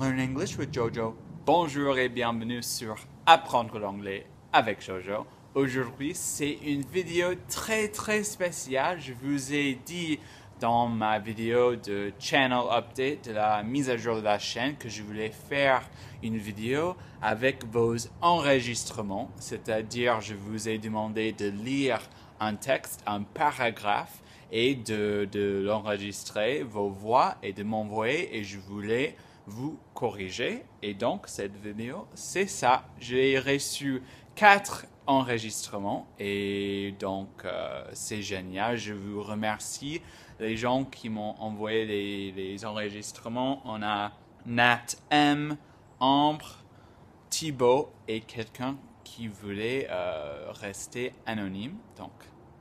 Learn English with Jojo. Bonjour et bienvenue sur Apprendre l'anglais avec Jojo. Aujourd'hui, c'est une vidéo très spéciale. Je vous ai dit dans ma vidéo de Channel Update, de la mise à jour de la chaîne, que je voulais faire une vidéo avec vos enregistrements. C'est-à-dire, je vous ai demandé de lire un texte, un paragraphe, et de l'enregistrer, vos voix, et de m'envoyer, et je voulais vous corriger. Et donc, cette vidéo, c'est ça. J'ai reçu 4 enregistrements, et donc, c'est génial. Je vous remercie les gens qui m'ont envoyé les enregistrements. On a Nat M, Ambre, Thibaut, et quelqu'un qui voulait rester anonyme. Donc,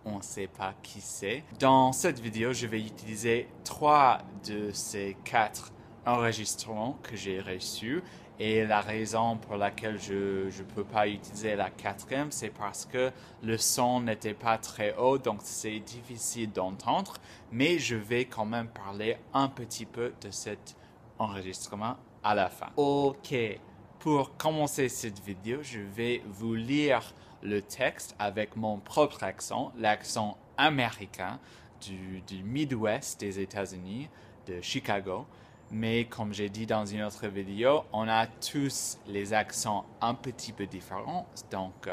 on ne sait pas qui c'est. Dans cette vidéo, je vais utiliser 3 de ces 4 enregistrements que j'ai reçus. Et la raison pour laquelle je ne peux pas utiliser la 4e, c'est parce que le son n'était pas très haut, donc c'est difficile d'entendre. Mais je vais quand même parler un petit peu de cet enregistrement à la fin. Ok, pour commencer cette vidéo, je vais vous lire le texte avec mon propre accent, l'accent américain du Midwest des États-Unis, de Chicago. Mais comme j'ai dit dans une autre vidéo, on a tous les accents un petit peu différents. Donc,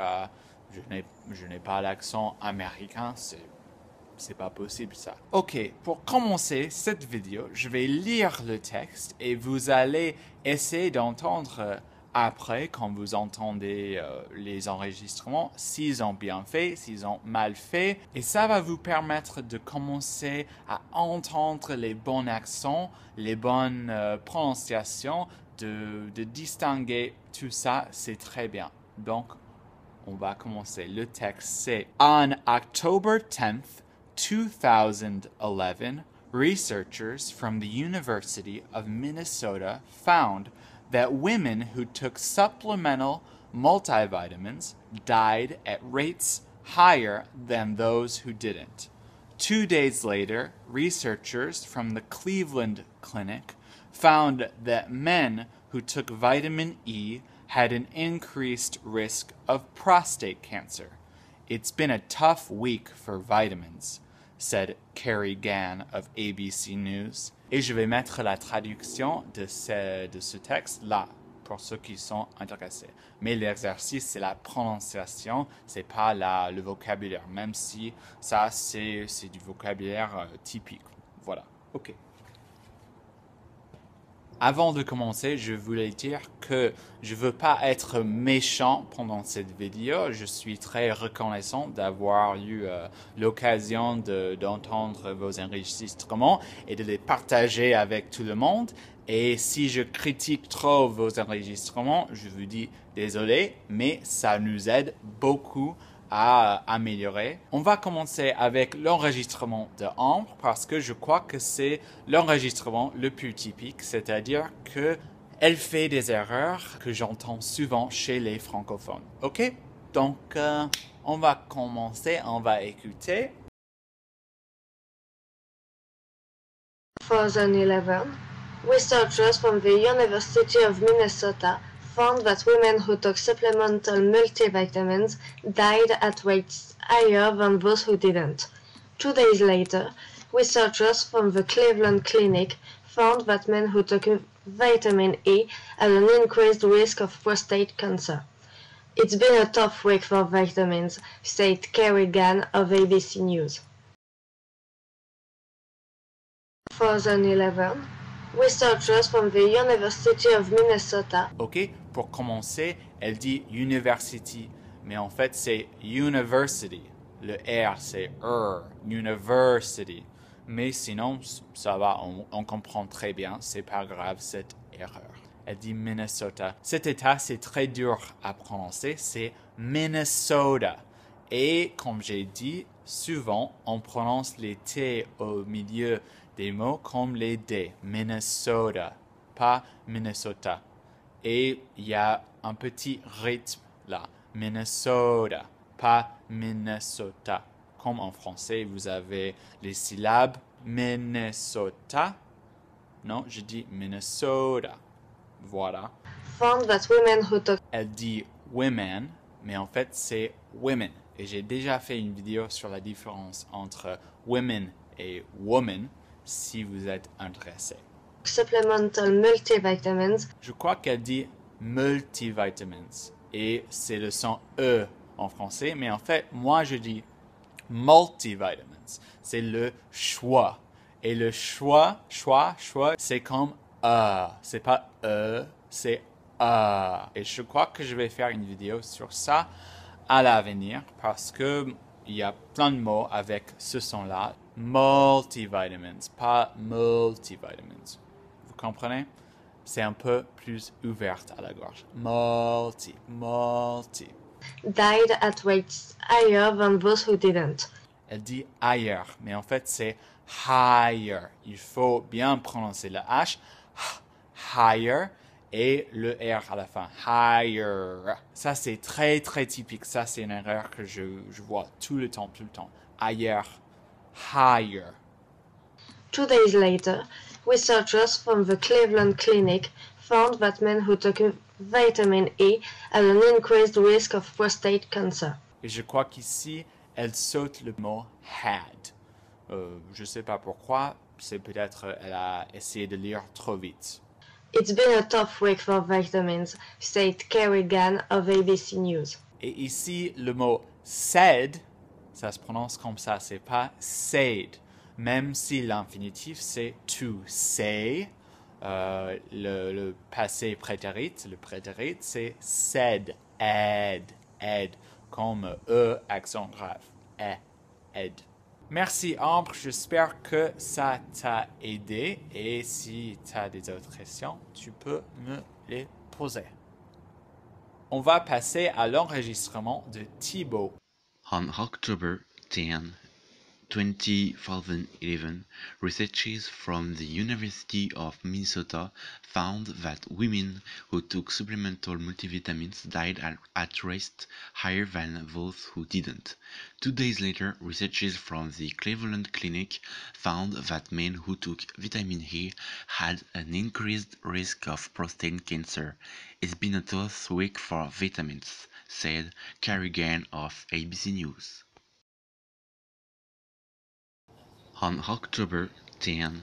je n'ai pas l'accent américain, c'est pas possible ça. Ok, pour commencer cette vidéo, je vais lire le texte et vous allez essayer d'entendre après, quand vous entendez les enregistrements, s'ils ont bien fait, s'ils ont mal fait. Et ça va vous permettre de commencer à entendre les bons accents, les bonnes prononciations, de distinguer tout ça, c'est très bien. Donc, on va commencer. Le texte, c'est On October 10th, 2011, researchers from the University of Minnesota found that women who took supplemental multivitamins died at rates higher than those who didn't. 2 days later, researchers from the Cleveland Clinic found that men who took vitamin E had an increased risk of prostate cancer. It's been a tough week for vitamins, said Carrie Gann of ABC News. Et je vais mettre la traduction de ce texte là, pour ceux qui sont intéressés. Mais l'exercice, c'est la prononciation, c'est pas le vocabulaire, même si ça, c'est du vocabulaire typique. Voilà, ok. Avant de commencer, je voulais dire que je veux pas être méchant pendant cette vidéo. Je suis très reconnaissant d'avoir eu l'occasion d'entendre vos enregistrements et de les partager avec tout le monde. Et si je critique trop vos enregistrements, je vous dis désolé, mais ça nous aide beaucoup à améliorer. On va commencer avec l'enregistrement de Ambre parce que je crois que c'est l'enregistrement le plus typique, c'est-à-dire que elle fait des erreurs que j'entends souvent chez les francophones. Ok? Donc, on va commencer, on va écouter. 2011, researchers from the University of Minnesota found that women who took supplemental multivitamins died at rates higher than those who didn't. 2 days later, researchers from the Cleveland Clinic found that men who took vitamin E had an increased risk of prostate cancer. It's been a tough week for vitamins, said Carrie Gann of ABC News. 2011, researchers from the University of Minnesota. Ok, pour commencer, elle dit university, mais en fait c'est university. Le R c'est university. Mais sinon, ça va, on comprend très bien, c'est pas grave cette erreur. Elle dit Minnesota. Cet état, c'est très dur à prononcer, c'est Minnesota. Et comme j'ai dit, souvent, on prononce les T au milieu des mots comme les D. Minnesota, pas Minnesota. Et il y a un petit rythme là. Minnesota, pas Minnesota. Comme en français, vous avez les syllabes Minnesota. Non, je dis Minnesota. Voilà. found that women who took Elle dit women, mais en fait c'est women. Et j'ai déjà fait une vidéo sur la différence entre women et woman, si vous êtes intéressé. supplemental multivitamins Je crois qu'elle dit multivitamins, et c'est le son E en français, mais en fait, moi je dis multivitamins. C'est le choix. Et le choix, c'est comme c'est pas c'est Et je crois que je vais faire une vidéo sur ça à l'avenir parce que il y a plein de mots avec ce son-là. Multivitamins, pas multivitamins. Vous comprenez? C'est un peu plus ouverte à la gorge. Multi. died at rates higher than those who didn't. Elle dit ailleurs, mais en fait c'est higher. Il faut bien prononcer le H, higher, et le R à la fin, higher. Ça c'est très très typique, ça c'est une erreur que je vois tout le temps. Ailleurs, higher. 2 days later, researchers from the Cleveland Clinic found that men who took vitamin E had an increased risk of prostate cancer. Et je crois qu'ici, elle saute le mot had. Je sais pas pourquoi, c'est peut-être elle a essayé de lire trop vite. It's been a tough week for vitamins, said Kerry Gann of ABC News. Et ici, le mot said, ça se prononce comme ça, c'est pas said. Même si l'infinitif c'est to say, le passé prétérit, le prétérit c'est said, ed, comme accent grave, ed. Merci Ambre, j'espère que ça t'a aidé et si tu as des autres questions, tu peux me les poser. On va passer à l'enregistrement de Thibaut. On October 10, 2011, researchers from the University of Minnesota found that women who took supplemental multivitamins died at rates higher than those who didn't. 2 days later, researchers from the Cleveland Clinic found that men who took vitamin E had an increased risk of prostate cancer. It's been a tough week for vitamins, said Carrie Gann of ABC News. On October 10,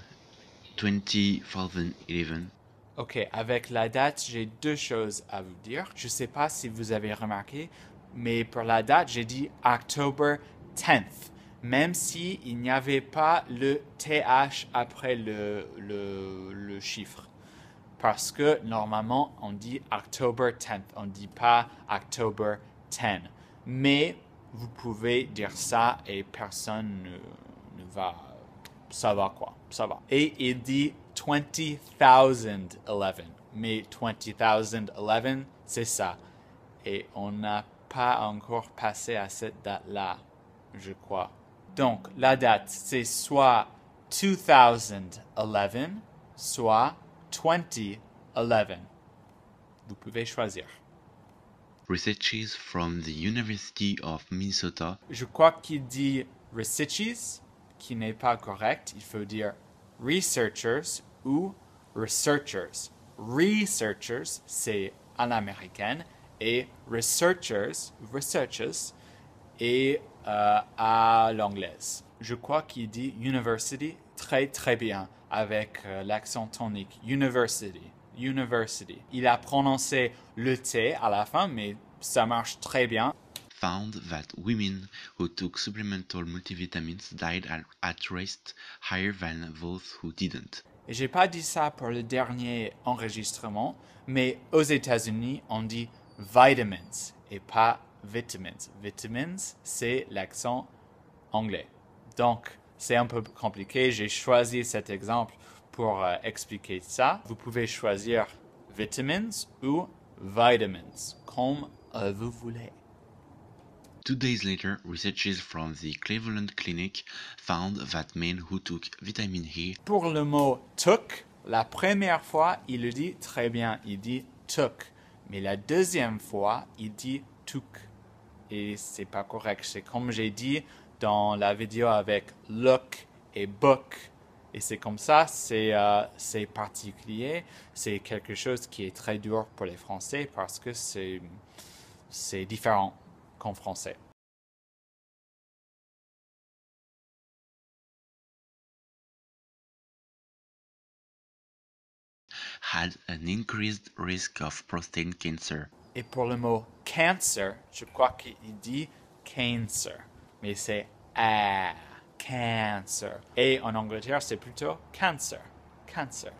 2011. Ok, avec la date, j'ai deux choses à vous dire. Je ne sais pas si vous avez remarqué, mais pour la date, j'ai dit October 10th, même si il n'y avait pas le TH après le chiffre. Parce que normalement, on dit October 10th, on ne dit pas October 10. Mais vous pouvez dire ça et personne ne va... Ça va quoi, ça va. Et il dit 20,011. Mais 20,011, c'est ça. Et on n'a pas encore passé à cette date-là, je crois. Donc, la date, c'est soit 2011, soit 2011. Vous pouvez choisir. Researchers from the University of Minnesota. Je crois qu'il dit researchers, qui n'est pas correct. Il faut dire researchers ou researchers. Researchers, c'est en américaine, et researchers est à l'anglaise. Je crois qu'il dit university très très bien avec l'accent tonique. University. Il a prononcé le T à la fin, mais ça marche très bien. Found that women who took supplemental multivitamins died at rates higher than those who didn't. Et j'ai pas dit ça pour le dernier enregistrement, mais aux États-Unis, on dit vitamins et pas vitamins. Vitamins, c'est l'accent anglais. Donc, c'est un peu compliqué. J'ai choisi cet exemple pour expliquer ça. Vous pouvez choisir vitamins ou vitamins, comme vous voulez. 2 days later, researchers from the Cleveland Clinic found that men who took vitamin E. Pour le mot took, la première fois, il le dit très bien, il dit took. Mais la deuxième fois, il dit took. Et c'est pas correct. C'est comme j'ai dit dans la vidéo avec look et book. Et c'est comme ça, c'est particulier, c'est quelque chose qui est très dur pour les Français parce que c'est différent qu'en français. Had an increased risk of prostate cancer. Et pour le mot cancer, je crois qu'il dit cancer, mais c'est cancer. Et en Angleterre, c'est plutôt cancer, cancer.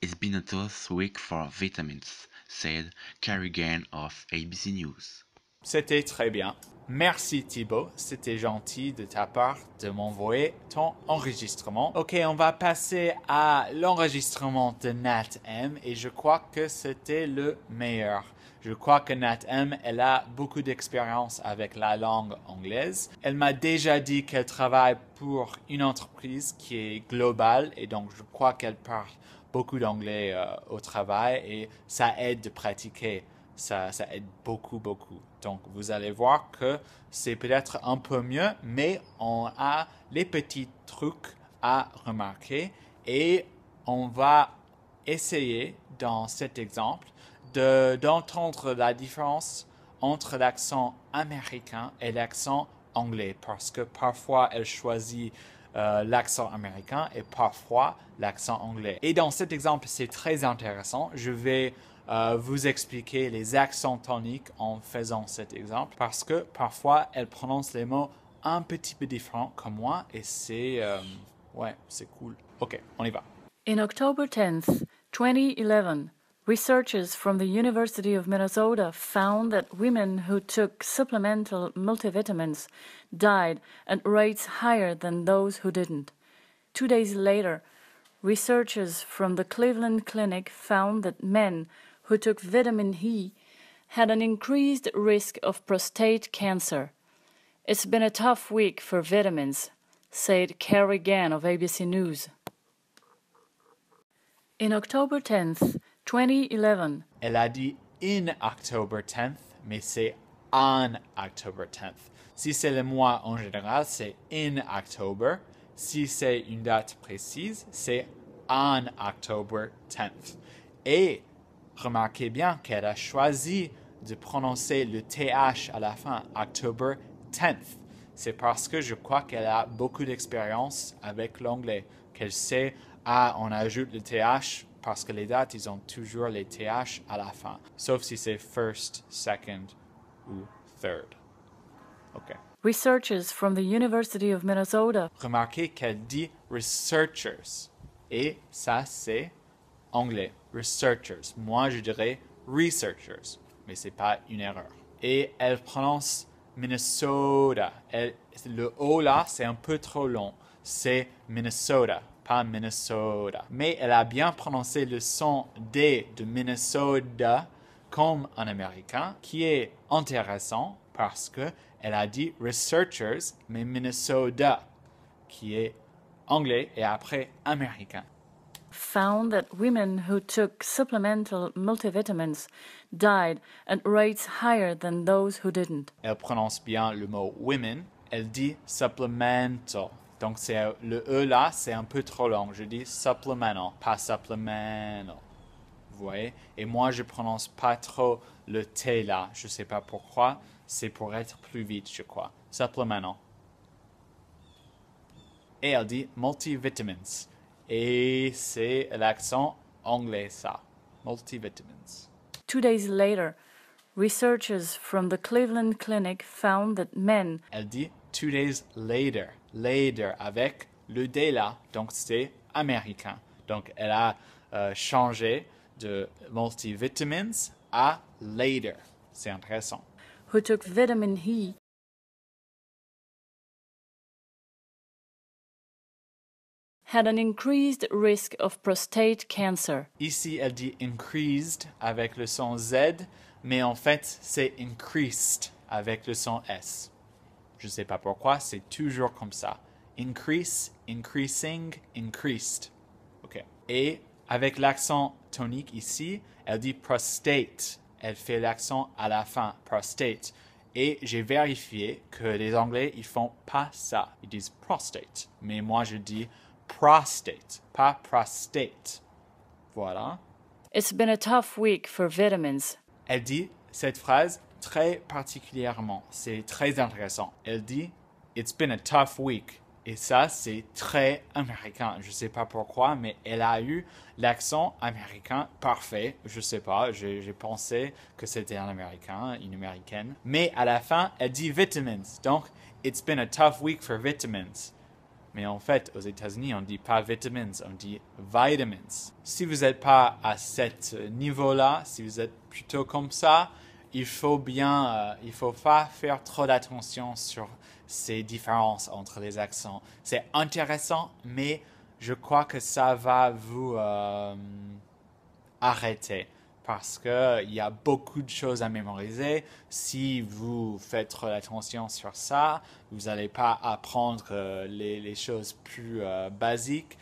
It's been a tough week for vitamins, said Carrigan of ABC News. C'était très bien. Merci Thibaut, c'était gentil de ta part de m'envoyer ton enregistrement. Ok, on va passer à l'enregistrement de Nat M et je crois que c'était le meilleur. Je crois que Nat M, elle a beaucoup d'expérience avec la langue anglaise. Elle m'a déjà dit qu'elle travaille pour une entreprise qui est globale et donc je crois qu'elle parle beaucoup d'anglais au travail et ça aide de pratiquer. Ça aide beaucoup, beaucoup. Donc, vous allez voir que c'est peut-être un peu mieux, mais on a les petits trucs à remarquer et on va essayer, dans cet exemple, d'entendre la différence entre l'accent américain et l'accent anglais, parce que parfois, elle choisit l'accent américain et parfois l'accent anglais. Et dans cet exemple, c'est très intéressant. Je vais vous expliquer les accents toniques en faisant cet exemple parce que parfois elle prononce les mots un petit peu différents comme moi et c'est cool. Ok, on y va. In October 10th, 2011, researchers from the University of Minnesota found that women who took supplemental multivitamins died at rates higher than those who didn't. 2 days later, researchers from the Cleveland Clinic found that men who took vitamin E had an increased risk of prostate cancer. It's been a tough week for vitamins, said Carrie Gann of ABC News. In October 10th, 2011. Elle a dit in October 10th, mais c'est on October 10th. Si c'est le mois en général, c'est in October. Si c'est une date précise, c'est on October 10th. Et remarquez bien qu'elle a choisi de prononcer le TH à la fin, October 10th. C'est parce que je crois qu'elle a beaucoup d'expérience avec l'anglais, qu'elle sait, on ajoute le TH parce que les dates, ils ont toujours les TH à la fin, sauf si c'est first, second ou third. OK. Researchers from the University of Minnesota. Remarquez qu'elle dit researchers. Et ça, c'est anglais, researchers. Moi, je dirais researchers, mais c'est pas une erreur. Et elle prononce Minnesota. Le O là, c'est un peu trop long. C'est Minnesota, pas Minnesota. Mais elle a bien prononcé le son D de Minnesota comme un américain, qui est intéressant parce que elle a dit researchers, mais Minnesota, qui est anglais et après américain. Found that women who took supplemental multivitamins died at rates higher than those who didn't. Elle prononce bien le mot women. Elle dit supplemental. Donc le E là, c'est un peu trop long. Je dis supplemental, pas supplemental. Vous voyez? Et moi, je prononce pas trop le T là. Je sais pas pourquoi. C'est pour être plus vite, je crois. Supplemental. Et elle dit multivitamins. Et c'est l'accent anglais, ça. Multivitamins. 2 days later, researchers from the Cleveland Clinic found that men. Elle dit 2 days later. Later avec le D là. Donc c'est américain. Donc elle a changé de multivitamins à later. C'est intéressant. Who took vitamin E had an increased risk of prostate cancer. Ici, elle dit increased avec le son Z, mais en fait, c'est increased avec le son S. Je ne sais pas pourquoi, c'est toujours comme ça. Increase, increasing, increased. OK. Et avec l'accent tonique ici, elle dit prostate. Elle fait l'accent à la fin, prostate. Et j'ai vérifié que les Anglais, ils font pas ça. Ils disent prostate. Mais moi, je dis prostate, pas prostate. Voilà. It's been a tough week for vitamins. Elle dit cette phrase très particulièrement. C'est très intéressant. Elle dit « It's been a tough week ». Et ça, c'est très américain. Je ne sais pas pourquoi, mais elle a eu l'accent américain parfait. Je ne sais pas, j'ai pensé que c'était un américain, une américaine. Mais à la fin, elle dit « vitamins ». Donc, « It's been a tough week for vitamins ». Mais en fait, aux États-Unis, on ne dit pas vitamins, on dit vitamins. Si vous n'êtes pas à ce niveau-là, si vous êtes plutôt comme ça, il faut pas faire trop d'attention sur ces différences entre les accents. C'est intéressant, mais je crois que ça va vous arrêter. Parce qu'il y a beaucoup de choses à mémoriser. Si vous faites trop attention sur ça, vous n'allez pas apprendre les choses plus basiques.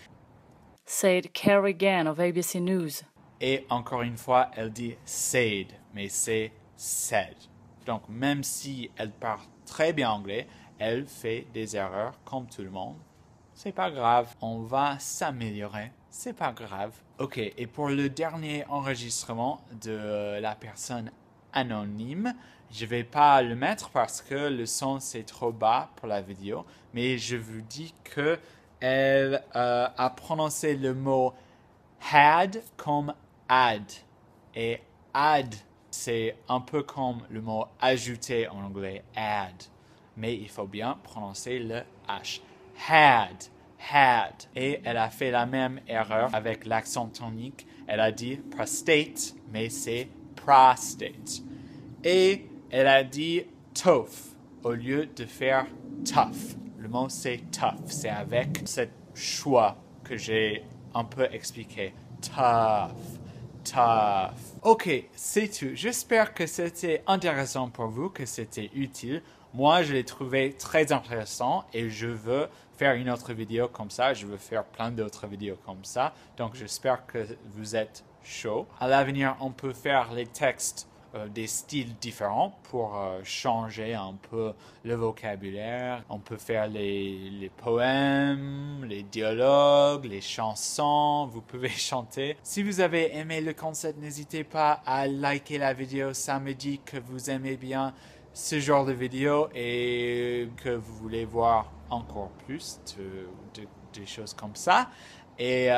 Said Carrie Gann of ABC News. Et encore une fois, elle dit said, mais c'est said. Donc même si elle parle très bien anglais, elle fait des erreurs comme tout le monde. C'est pas grave, on va s'améliorer. C'est pas grave. Ok, et pour le dernier enregistrement de la personne anonyme, je vais pas le mettre parce que le son c'est trop bas pour la vidéo, mais je vous dis que elle a prononcé le mot had comme add. Et add, c'est un peu comme le mot ajouter en anglais, add. Mais il faut bien prononcer le H. Had. Et elle a fait la même erreur avec l'accent tonique. Elle a dit prostate, mais c'est prostate. Et elle a dit tough au lieu de faire tough. Le mot c'est tough. C'est avec ce choix que j'ai un peu expliqué. Tough. Ok, c'est tout. J'espère que c'était intéressant pour vous, que c'était utile. Moi, je l'ai trouvé très intéressant et je veux faire une autre vidéo comme ça. Je veux faire plein d'autres vidéos comme ça. Donc, j'espère que vous êtes chaud. À l'avenir, on peut faire les textes des styles différents pour changer un peu le vocabulaire. On peut faire les poèmes, les dialogues, les chansons. Vous pouvez chanter. Si vous avez aimé le concept, n'hésitez pas à liker la vidéo. Ça me dit que vous aimez bien ce genre de vidéo et que vous voulez voir encore plus de choses comme ça. Et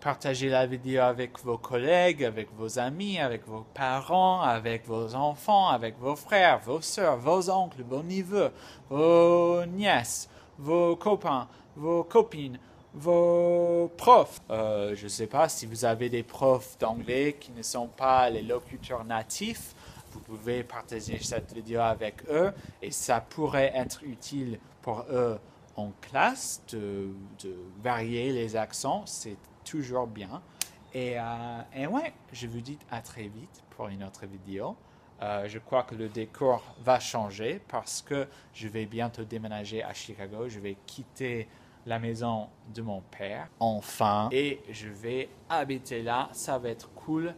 partagez la vidéo avec vos collègues, avec vos amis, avec vos parents, avec vos enfants, avec vos frères, vos sœurs, vos oncles, vos neveux, vos nièces, vos copains, vos copines, vos profs. Je ne sais pas si vous avez des profs d'anglais qui ne sont pas les locuteurs natifs. Vous pouvez partager cette vidéo avec eux et ça pourrait être utile pour eux en classe de varier les accents. C'est toujours bien. Et ouais, je vous dis à très vite pour une autre vidéo. Je crois que le décor va changer parce que je vais bientôt déménager à Chicago. Je vais quitter la maison de mon père, enfin. Et je vais habiter là. Ça va être cool.